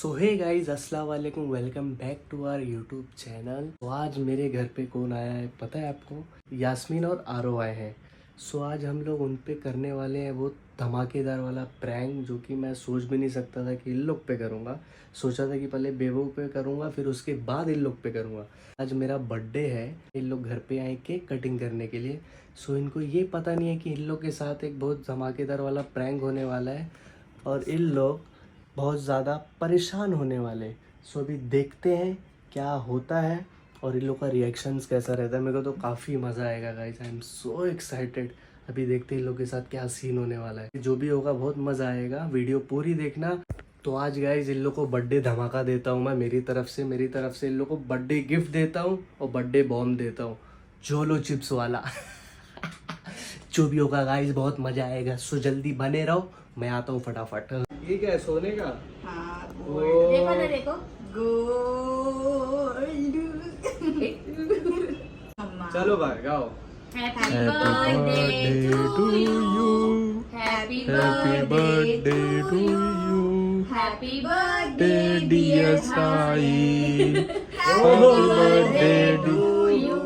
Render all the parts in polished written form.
सो हे guys, अस्सलाम वालेकुम। Welcome back to our YouTube channel. तो आज मेरे घर पे कौन आया है पता है आपको? यास्मीन और आरो आए हैं। सो आज हम लोग उन पे करने वाले हैं वो धमाकेदार वाला प्रैंक, जो कि मैं सोच भी नहीं सकता था कि इन लोग पे करूँगा। सोचा था कि पहले बेबू पे करूँगा, फिर उसके बाद इन लोग पे करूँगा। आज मेरा बर्थडे है, इन लोग घर पे आए केक कटिंग करने के लिए। सो इनको ये पता नहीं है कि इन लोग के साथ एक बहुत धमाकेदार वाला प्रैंक होने वाला है और इन लोग बहुत ज़्यादा परेशान होने वाले। सो अभी देखते हैं क्या होता है और इन लोग का रिएक्शंस कैसा रहता है। मेरे को तो काफ़ी मज़ा आएगा guys, I am so excited. अभी देखते हैं इन लोग के साथ क्या सीन होने वाला है। जो भी होगा बहुत मज़ा आएगा, वीडियो पूरी देखना। तो आज गाइस इन लोग को बर्थडे धमाका देता हूँ मैं मेरी तरफ से इन लोग को बर्थडे गिफ्ट देता हूँ और बर्थडे बॉम्ब देता हूँ, जोलो चिप्स वाला। जो भी होगा गाइस बहुत मज़ा आएगा। सो जल्दी बने रहो, मैं आता हूँ फटाफट। ये क्या है, सोने का? हाँ, देखो ना, देखो गोल्ड। चलो भाई गाओ। Happy birthday to you, happy birthday to you, happy birthday dear Sai, happy birthday to you.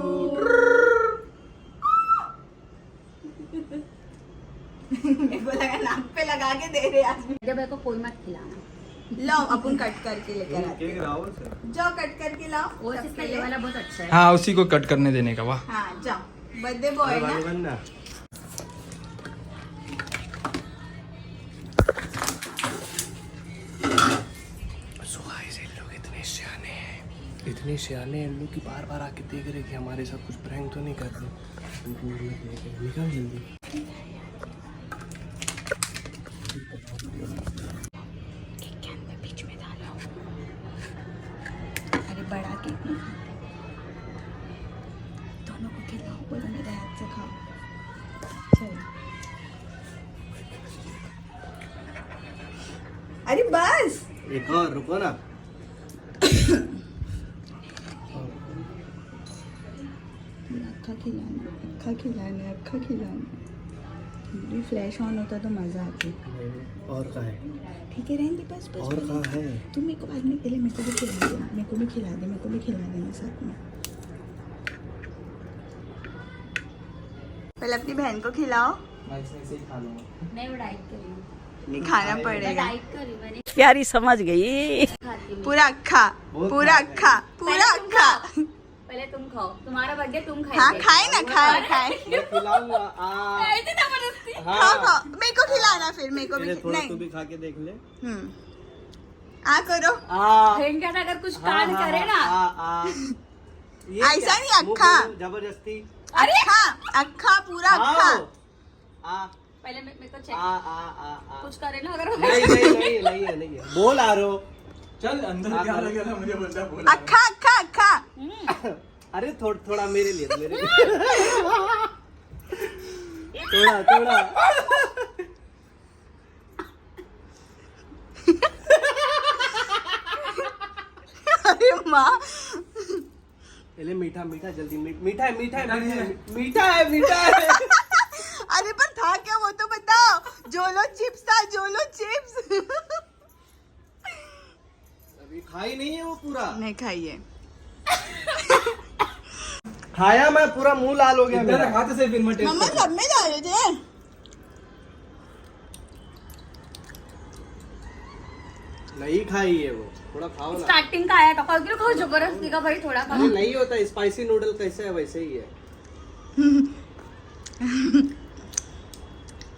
मेरे को लगा नाक पे लगा के दे रहे आदमी। जब मेरे को कोई मत खिलाना, लाओ अपन कट करके लेकर आते हैं। जाओ कट करके लाओ। वो सिर्फ पहले वाला बहुत अच्छा है। हाँ, उसी को कट करने देने का। वाह, हाँ जाओ, बर्थडे बॉय ना। इतने सियाने हैं इन लोग की बार बार आके देख रहे कि हमारे साथ कुछ प्रैंक तो नहीं कर रहे। निकल जल्दी। बीच में डालो। अरे बड़ा केक नहीं खाते, दोनों को खिलाओ, बोलो मेरे हाथ से खाओ। चलो, अरे बस एक और रुको ना। अक्खा खिलाना। ये फ्लैश ऑन होता तो मजा आती। और कहाँ है? ठीक है, रहने दे बस बस। और कहाँ है? तुम मेरे को बाद में, पहले मेरे को भी खिला देना साथ में। पहले अपनी बहन को खिलाओ। मैं इसमें से ही खा लूंगा। मैं वो डाइट कर रही हूँ, नहीं खाना मैं पड़ेगा। डाइट कर रही हूँ, मैंने प्यारी समझ गई। खाती हूँ। पूरा अक्खा। पहले तुम खाओ, तुम्हारा बर्थडे तुम खाए। हाँ खाए ना, खाए। मैं खिलाऊंगा। ऐसे जबरदस्ती। खाओ, मेरे को खिलाना, फिर मेरे को भी थोड़ा तू नहीं। भी खा के देख ले। आ करो। फ्रेंड के साथ अगर कुछ कांड करे ना, ऐसा नहीं, अक्खा। जबरदस्ती। अरे अक्खा, पूरा अक्खा। पहले मेरे को चेक आ कुछ करे ना अगर नहीं है। बोल आ रहा हो। चल अंदर क्या लगा था, मुझे बोलता बोला। अक्खा। अरे थोड़ा मेरे लिए थोड़ा। अरे माँ, पहले मीठा जल्दी। मीठा है। अरे पर था क्या वो तो बताओ। जोलो चिप्स। अभी खाई नहीं है वो पूरा। नहीं खाइए। खाया मैं पूरा, मुंह लाल हो गया इधर मेरा। खाते से फिर मैं टेस्ट मम्मा सब में डाले थे। नहीं खाई है वो, थोड़ा खाओ ना। स्टार्टिंग का आया था, कल क्यों खाओ जबरदस्ती का भाई, थोड़ा खाओ। अरे नहीं होता, स्पाइसी नूडल कैसे है वैसे ही है।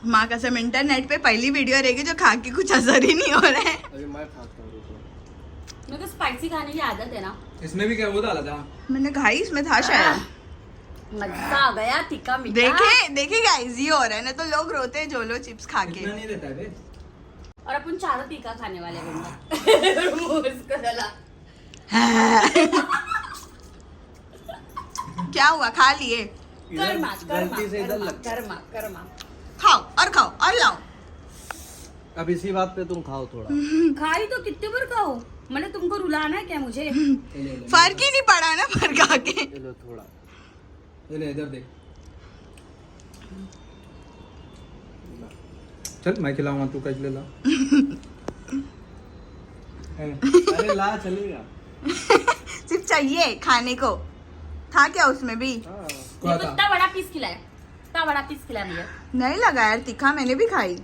माँ कसम, इंटरनेट पे पहली वीडियो रहेगी जो खा के कुछ असर ही नहीं हो रहा है। अभी मैं खाता हूँ, रुको। मेरे को स्पाइसी खाने की आदत है ना। इसमें भी क्या वो डाला था? मैंने खाई, इसमें था शायद। मजा आ गया, तीखा मीठा। देखे गाइस, ये हो रहा है ना, तो लोग रोते हैं जोलो चिप्स खा के। इतना नहीं रहता है बे। और अपन चारों तीखा खाने वाले बंदा। मुंह इसको जला। क्या हुआ, खा लिए? गलती से इधर लग। कर्मा। खाओ और लाओ। अब इसी बात पे तुम खाओ थोड़ा। खाई तो कितने बार खाओ, मैंने तुमको रुलाना है क्या मुझे? फर्क ही नहीं पड़ा ना, फर्क आके। लो थोड़ा। ये ले इधर देख। चल मैं खिलाऊंगा, तू कैसे ले ला। अरे ला चलेगा। सिर्फ चाहिए खाने को। था क्या उसमें भी? मेरे को इतना बड़ा पीस खिलाया, इतना बड़ा पीस खिलाया मुझे। नहीं लगा यार तीखा, मैंने भी खाई।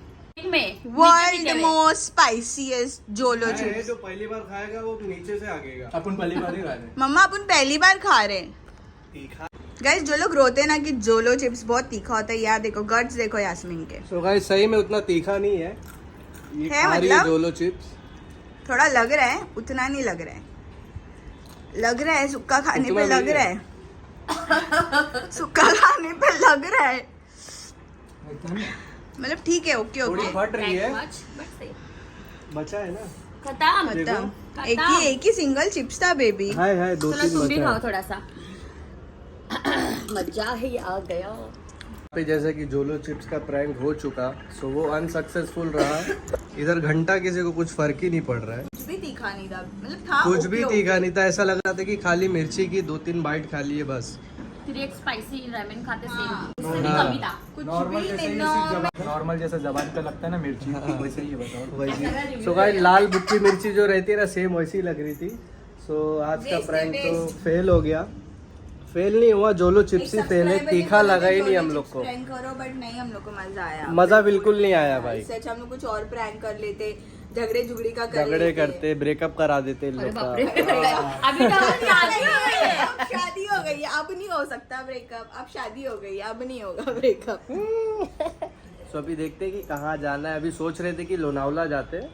में वर्ल्ड मोस्ट स्पाइसीएस्ट जोलो ये चिप्स। जो पहली बार खाएगा वो नीचे से आगेगा। अपन पहली बार ही खा रहे हैं। मम्मा अपन पहली बार खा रहे हैं। तीखा। गाइस जो लोग रोते हैं ना कि जोलो चिप्स बहुत तीखा होता है, यार देखो गट्स देखो यास्मीन के। सो गाइस सही में उतना तीखा नहीं है। ये है खा रही है मतलब? जोलो चिप्स। थोड़ा लग रहा है, उतना नहीं लग रहा है। लग रहा है सुक्का खाने उतना पे लग नहीं रहा है। है। सुक्का खाने पे लग रहा है, इतना नहीं। मतलब ठीक है, ओके थोड़ी ओके फट रही है। खत्म। बचा है ना? खत्म। एक ही सिंगल चिप्स था बेबी। हाय दो चलो तीन तुम भी बचा खाओ है। थोड़ा सा। मजा ही आ गया। पे जैसे कि जोलो चिप्स का प्रैंक हो चुका, सो वो अनसक्सेसफुल रहा। इधर घंटा किसी को कुछ फर्क ही नहीं पड़ रहा है। कुछ भी तीखा नहीं था, मतलब था कुछ भी ओके, तीखा नहीं था। ऐसा लग रहा था कि खाली मिर्ची की 2-3 बाइट खा लिए बस। फिर एक स्पाइसी रामेन खाते हाँ। सेम, उससे भी हाँ। कमी था। कुछ नॉर्मल भी जैसे नहीं, ये सिर्फ नॉर्मल जैसा जबान पे लगता है ना मिर्ची, वैसे ही बताओ। वही। सो गाइस लाल बुक्की मिर्ची जो रहती है ना, सेम वैसी ही लग रही थी। सो आज का Waste प्रैंक है, तो waste। फेल हो गया। फेल नहीं हुआ, जोलो चिप्स ही फेल है। तीखा लगा ही नहीं हम लोग को। प्रैंक करो, बट नहीं हम लोग को मजा आया। मजा बिल्कुल नहीं आया भाई। इससे अच्छा हम लोग कुछ और प्रैंक कर लेते, झगड़े झुगड़ी का कर झगड़े लेते। करते, ब्रेकअप करा देते इन अरे लोग बाप रे। का। अभी तो हमारी शादी हो गई है। अब शादी हो गई है, अब नहीं हो सकता ब्रेकअप। अब शादी हो गई है, अब नहीं होगा ब्रेकअप। सो अभी देखते हैं कि कहाँ जाना है। अभी सोच रहे थे कि लोनावला जाते,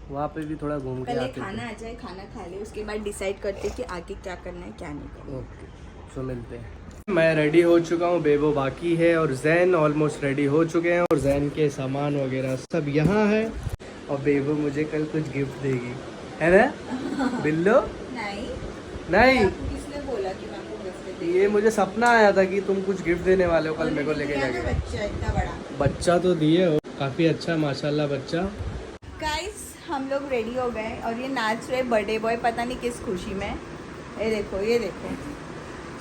वहाँ पे भी थोड़ा घूम के पहले आते खाना आ जाए, खाना खा ले, उसके बाद डिसाइड करते कि आगे क्या करना है क्या नहीं करना। ओके सो मिलते हैं। मैं रेडी हो चुका हूँ, बेबो बाकी है और जैन ऑलमोस्ट रेडी हो चुके हैं। और जैन के सामान वगैरह सब यहाँ है। और बेबो मुझे कल कुछ गिफ्ट देगी, है ना बिल्लो? नहीं, नहीं, आपको किसने बोला कि मैं आपको गिफ्ट दूंगी? ये मुझे सपना आया था कि तुम कुछ गिफ्ट देने वाले हो कल मेरे को लेके दिया ना जाके। बच्चा इतना बड़ा। बच्चा तो दिए हो, काफी अच्छा माशाल्लाह बच्चा। गाइस हम लोग रेडी हो गए और ये नाच रहे बर्थडे बॉय, पता नहीं किस खुशी में। ये देखो, ये देखो।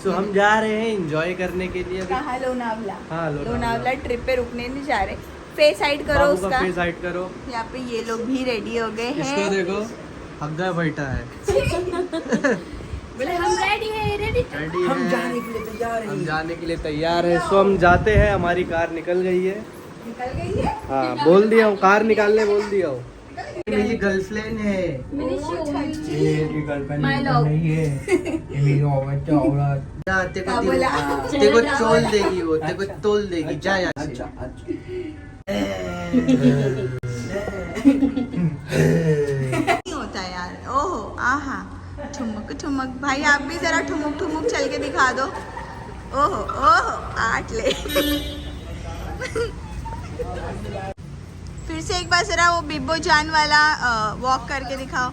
सो हम जा रहे हैं एंजॉय करने के लिए अभी। कहाँ? लोनावला। हाँ, लोनावला। लोनावला ट्रिप पे रुकने नहीं जा रहे। फेस हाइड करो बाबू का उसका। फेस हाइड करो। यहाँ पे ये लोग भी रेडी हो गए इसको हैं। देखो, हग्गा बैठा है। बोले हम रेडी है, रेडी। रेडी है। हम जाने के लिए तैयार हम हैं। जाने के लिए तैयार है। सो हम जाते हैं। हमारी कार निकल गई है। निकल गई है। हाँ बोल दिया हूँ, कार निकालने बोल दिया हूँ। मेरी गर्लफ्रेंड है। मेरी ये मेरी गर्लफ्रेंड My love। नहीं है, ये मेरी औरत औरत। तेरे क्या बोला? को तोल देगी वो, तेरे को तोल देगी। जा यहाँ से। अच्छा अच्छा। नहीं होता यार। ओहो आहा, ठुमक ठुमक। भाई आप भी जरा ठुमुक ठुमुक चल के दिखा दो। ओहो ओहो, आट ले। फिर से एक बार जरा वो बिब्बो जान वाला वॉक करके दिखाओ।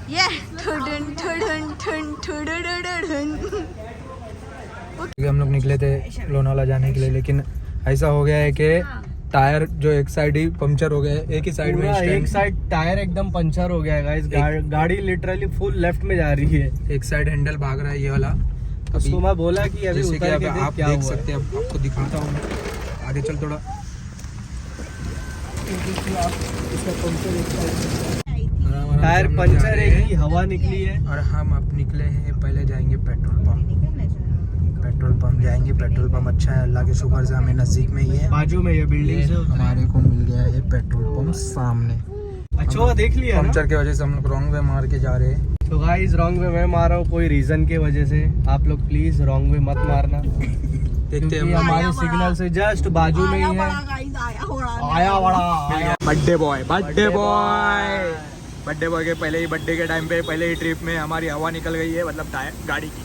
ये ठुडुन ठुडुन ठुन ठुडुडुडुडुन। हम लोग निकले थे लोनावला जाने के लिए, लेकिन ऐसा हो गया है कि टायर जो एक साइड ही पंक्चर हो गया है, एक ही साइड में पूरा एक stand- साइड टायर एकदम पंचर हो गया है गाइस। गाड़ी लिटरली फुल लेफ्ट में जा रही है। एक साइड हैंडल भाग रहा है ये वाला। उसको मैं बोला कि अभी जैसे कि उतर अब के देख आप क्या देख हुआ है। सकते हैं, अब आपको दिखाता हूँ मैं। आगे चल थोड़ा। टायर पंचर है कि हवा निकली है। और हम अब निकले हैं, पहले जाएंगे पेट्रोल पंप। पेट्रोल पंप जाएंगे। पेट्रोल पंप अच्छा है, अल्लाह के शुक्र से हमें नजदीक में ही है। बाजू में ये बिल्डिंग से उतरे। हमारे को मिल गया है पेट्रोल पंप सामने। अच्छा हुआ देख लिया ना? पंक्चर की वजह से हम लोग रॉन्ग वे मार के जा रहे हैं। तो गाइस रॉन्ग वे मैं मार रहा हूँ कोई रीजन के वजह से। आप लोग प्लीज रॉन्ग वे मत मारना, देखते क्योंकि हैं हमारे सिग्नल से जस्ट बाजू में ही है। आया बड़ा birthday boy, birthday boy, birthday boy के पहले ही, बर्थडे के टाइम पे पहले ही ट्रिप में हमारी हवा निकल गई है, मतलब टायर गाड़ी की।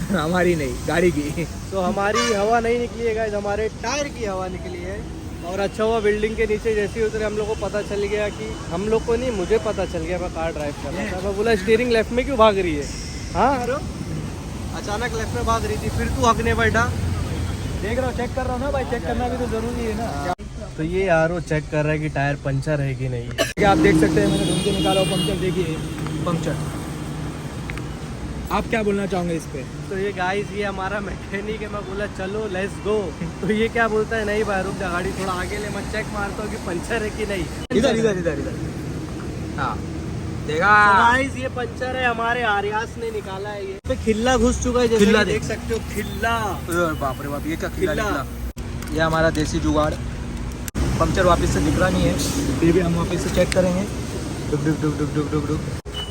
हमारी नहीं, गाड़ी की। तो हमारी हवा नहीं निकली है गाइस, हमारे टायर की हवा निकली है। और अच्छा हुआ बिल्डिंग के नीचे जैसे ही उतरे हम लोग को पता चल गया कि, हम लोग को नहीं मुझे पता चल गया, मैं कार ड्राइव कर रहा था। मैं बोला स्टीयरिंग लेफ्ट में क्यों भाग रही है? हाँ अरे अचानक लेफ्ट में भाग रही थी, फिर तू हकने बैठा। देख रहा हूँ, चेक कर रहा हूँ ना भाई, चेक करना भी तो जरूरी है ना। तो ये यार वो चेक कर रहा है कि टायर पंचर है कि नहीं है। क्या आप देख सकते हैं, मैंने ढूंढ के निकाला हो पंक्चर, देखिए पंक्चर। आप क्या बोलना चाहोगे इस पे? तो ये गाइस ये हमारा मैकेनिक है। मैं बोला चलो लेट्स गो, तो ये क्या बोलता है, नहीं भाई रुक जा, गाड़ी थोड़ा आगे ले, मैं चेक मारता हूँ कि पंचर है कि नहीं। इधर इधर इधर इधर। हाँ देखा गाइस ये पंचर है, हमारे आर्यास ने निकाला है। ये पे खिल्ला घुस चुका है, जैसे खिल्ला कि देख सकते हो खिल्ला। अरे बाप रे बाप, ये क्या खिल्ला खिल्ला। निकला। ये हमारा देसी जुगाड़। पंचर वापस से दिख रहा नहीं है, फिर भी हम वापस से चेक करेंगे। डुक डुक डुक डुक डुक डुक डुक।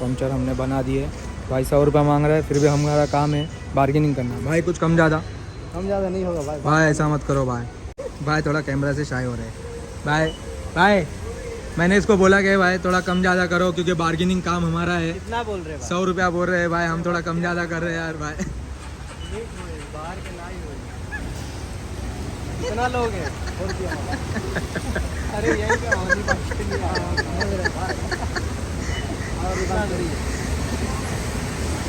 पंचर हमने बना दिए। भाई 100 रुपये मांग रहा है, फिर भी हमारा काम है बार्गेनिंग करना। भाई कुछ कम ज़्यादा नहीं होगा भाई। भाई ऐसा मत करो भाई। भाई थोड़ा कैमरा से शाय हो रहे हैं भाई। भाई मैंने इसको बोला कि भाई थोड़ा कम ज़्यादा करो, क्योंकि बार्गेनिंग काम हमारा है। कितना बोल रहे भाई? 100 रुपया बोल रहे हैं भाई, हम थोड़ा कम ज़्यादा कर रहे हैं यार भाई। बाहर के लाई हो कितना लोग हैं? और क्या? अरे यही क्या होनी बात नहीं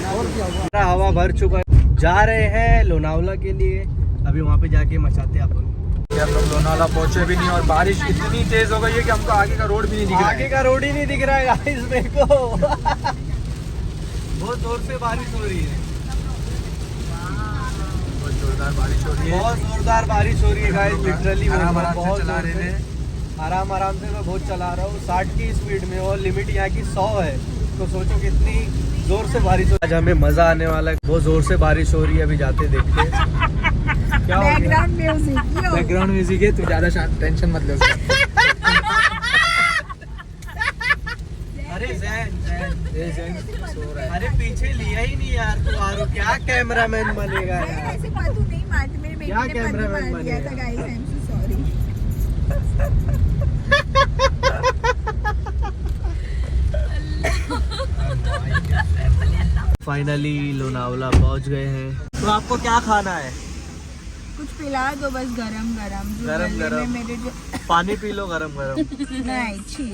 और क्या हुआ? हवा भर चुका है। जा रहे हैं लोनावला के लिए, अभी वहाँ पे जाके मचाते हैं अपन। हम लोग लोनावला पहुँचे भी नहीं और बारिश इतनी तेज हो गई है कि हमको आगे का रोड भी नहीं दिख रहा है। आगे का रोड ही नहीं दिख रहा है गाइस मेरे को। बहुत जोर से बारिश हो रही है। बहुत जोरदार बारिश हो रही है। बहुत जोरदार बारिश हो रही है गाइस, लिटरली आराम आराम बहुत से चला जोर रहे से। थे। आराम आराम से मैं बहुत चला रहा हूँ 60 की स्पीड में, और लिमिट यहाँ की 100 है। तो सोचो कितनी जोर से बारिश हो। आज हमें मजा आने वाला है। बहुत जोर से बारिश हो रही है, अभी जाते देखते हैं। क्या हो गया? बैकग्राउंड म्यूजिक है, तू ज़्यादा टेंशन मत ले उसका। अरे जैन जैन सो रहा है। अरे पीछे लिया ही नहीं यार तू। आरो क्या कैमरामैन बनेगा यार? ऐसे बातू नहीं मारती, मेरे बेटे क्या ने कैमरामैन मार दिया बनेगा? था guys, I am so sorry. Finally Lonavala पहुंच गए हैं। तो आपको क्या खाना है? कुछ पिला दो बस, गरम गरम जो गरम गले में गरम। मेरे जो पानी पी लो गरम गरम। नहीं छी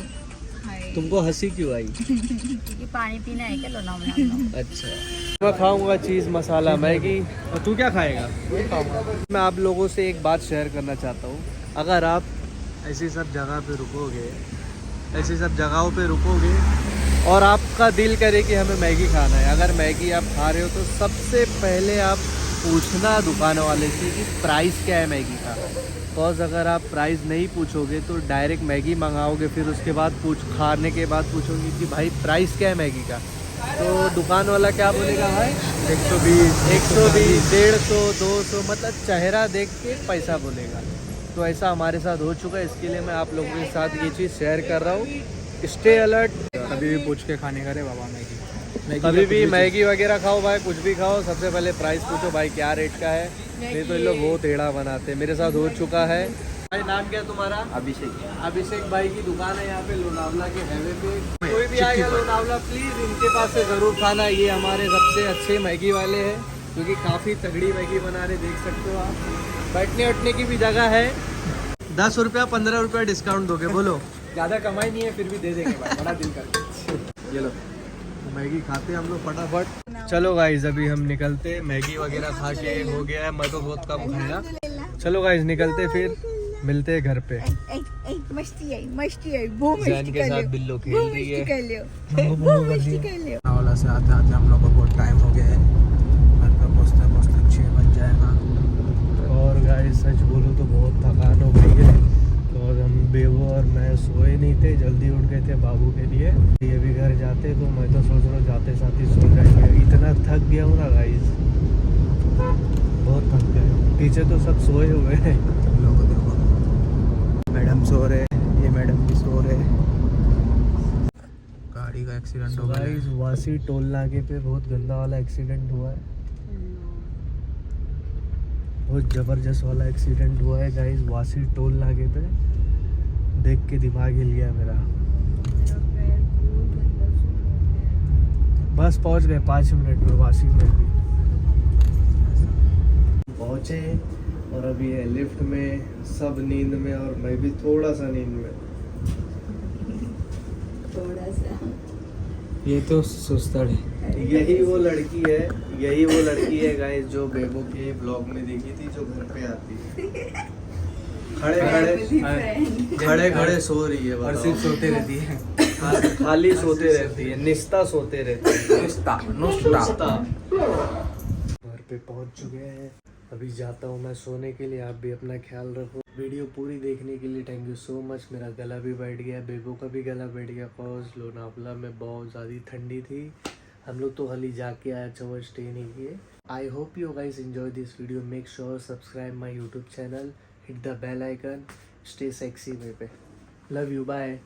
हाय। तुमको हंसी क्यों आई? क्योंकि पानी पीना है क्या लोनावला में? अच्छा, मैं खाऊंगा चीज़ मसाला मैगी, और तू क्या खाएगा? मैं आप लोगों से एक बात शेयर करना चाहता हूँ। अगर आप ऐसी सब जगह पे रुकोगे, ऐसी सब जगहों पे रुकोगे और आपका दिल करे कि हमें मैगी खाना है, अगर मैगी आप खा रहे हो तो सबसे पहले आप पूछना दुकान वाले से कि प्राइस क्या है मैगी का। बिकॉज अगर आप प्राइस नहीं पूछोगे तो डायरेक्ट मैगी मंगाओगे, फिर उसके बाद खाने के बाद पूछोगे कि भाई प्राइस क्या है मैगी का, तो दुकान वाला क्या बोलेगा भाई? 120, 150, 150, 200, मतलब चेहरा देख के पैसा बोलेगा। तो ऐसा हमारे साथ हो चुका है, इसके लिए मैं आप लोगों के साथ ये चीज़ शेयर कर रहा हूँ। Stay alert. कभी भी पूछ के खाने का रे बाबा मैगी। कभी भी मैगी वगैरह खाओ भाई, कुछ भी खाओ, सबसे पहले प्राइस पूछो भाई क्या रेट का है, नहीं तो ये लोग बहुत टेढ़ा बनाते हैं। मेरे साथ हो चुका है। भाई नाम क्या है तुम्हारा? अभिषेक। अभिषेक भाई की दुकान है यहाँ पे लोनावला के हाईवे पे। कोई भी आएगा लोनावला प्लीज़ इनके पास से ज़रूर खाना। ये हमारे सबसे अच्छे मैगी वाले हैं, क्योंकि काफ़ी तगड़ी मैगी बना रहे, देख सकते हो आप। बैठने उठने की भी जगह है। 10 रुपया 15 रुपया डिस्काउंट दोगे? बोलो। ज़्यादा कमाई नहीं है, फिर भी दे देंगे भाई, बड़ा दिल करके। ये लो मैगी खाते हैं हम लोग फटाफट। चलो गाइज अभी हम निकलते, मैगी वगैरह खा के हो गया है, मैं तो बहुत कम खाया। चलो गाइज निकलते, फिर मिलते हैं घर पे। मस्ती आई वो जैन के साथ बिल्लो खेल रही है। लोनावला से आते आते हम लोग को बहुत टाइम हो गया है। घर पे पहुँचते 6 बज जाएगा। और गाइज सच बोलूँ तो बहुत थकान हो गई है, और हम बेबो और मैं सोए नहीं थे, जल्दी उठ गए थे बाबू के लिए। ये भी घर जाते तो मैं तो सोच रहा हूँ जाते साथ ही सो जाएंगे। इतना थक गया हूँ ना गाइज, बहुत थक गया। पीछे तो सब सोए हुए हैं। लोगों को देखो, मैडम सो रहे, ये मैडम भी सो रहे। गाड़ी का एक्सीडेंट हो गया गाइज वासी टोल नाके पे बहुत गंदा वाला एक्सीडेंट हुआ है, बहुत ज़बरदस्त वाला एक्सीडेंट हुआ है गाइज वासी टोल नाके पे। देख के दिमाग हिल गया मेरा। बस पहुंच गए 5 मिनट में वासी में भी पहुंचे, और अभी है लिफ्ट में, सब नींद में और मैं भी थोड़ा सा नींद में। थोड़ा सा ये तो सुस्तर है। यही वो लड़की है गाइस जो बेबो के ब्लॉग में देखी थी, जो घर पे आती खड़े खड़े सो रही है, और सिर्फ सोते रहती है। खाली सोते रहती है, निस्ता सोते रहती है। नुस्ता नुस्ता। घर पे पहुंच चुके हैं, अभी जाता हूँ मैं सोने के लिए, आप भी अपना ख्याल रखो। वीडियो पूरी देखने के लिए थैंक यू सो मच। मेरा गला भी बैठ गया, बेबो का भी गला बैठ गया, कॉज लोनावला में बहुत ज़्यादा ठंडी थी। हम लोग तो हाल ही जाके आए, अच्छा स्टे नहीं किए। I hope you guys enjoy this video. Make sure subscribe my YouTube channel, hit the bell icon, stay sexy way पे। Love you, bye.